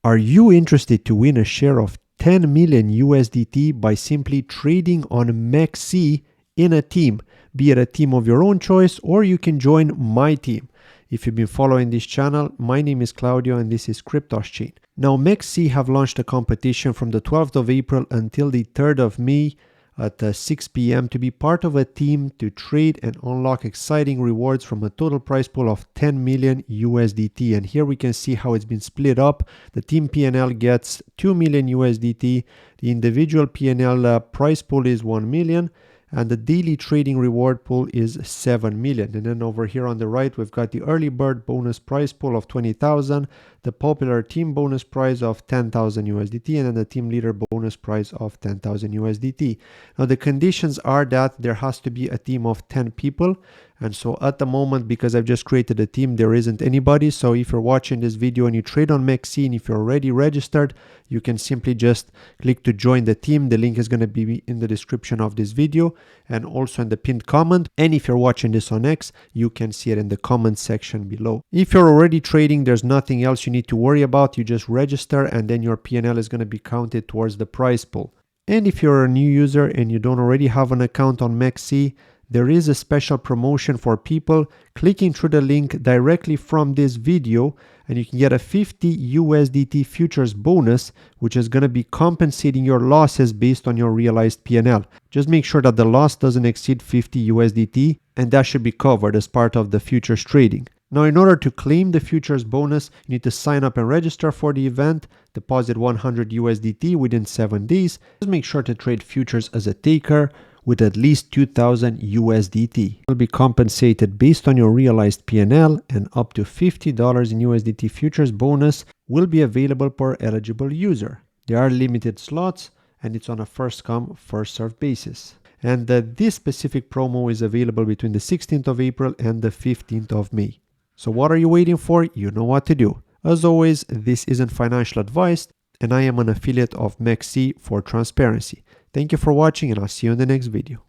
Are you interested to win a share of 10 million USDT by simply trading on MEXC in a team, be it a team of your own choice, or you can join my team? If you've been following this channel, my name is Claudio and this is CryptoSchain. Now, MEXC have launched a competition from the 12th of April until the 3rd of May at 6 p.m. to be part of a team to trade and unlock exciting rewards from a total prize pool of 10 million USDT. And here we can see how it's been split up. The team PNL gets 2 million USDT. The individual PNL prize pool is 1 million. And the daily trading reward pool is 7 million. And then over here on the right, we've got the early bird bonus prize pool of 20,000, the popular team bonus prize of 10,000 USDT, and then the team leader bonus prize of 10,000 USDT. Now the conditions are that there has to be a team of 10 people. And so at the moment, because I've just created a team, there isn't anybody. So if you're watching this video and you trade on MEXC, and if you're already registered, you can simply just click to join the team. The link is going to be in the description of this video and also in the pinned comment. And if you're watching this on X, you can see it in the comment section below. If you're already trading, there's nothing else you need to worry about. You just register and then your PNL is going to be counted towards the prize pool. And if you're a new user and you don't already have an account on MEXC, there is a special promotion for people clicking through the link directly from this video, and you can get a 50 USDT futures bonus, which is going to be compensating your losses based on your realized PNL. Just make sure that the loss doesn't exceed 50 USDT, and that should be covered as part of the futures trading. Now, in order to claim the futures bonus, you need to sign up and register for the event, deposit 100 USDT within 7 days. Just make sure to trade futures as a taker with at least 2,000 USDT. You'll be compensated based on your realized PNL, and up to $50 in USDT futures bonus will be available per eligible user. There are limited slots and it's on a first come, first served basis. And this specific promo is available between the 16th of April and the 15th of May. So what are you waiting for? You know what to do. As always, this isn't financial advice, and I am an affiliate of MEXC for transparency. Thank you for watching, and I'll see you in the next video.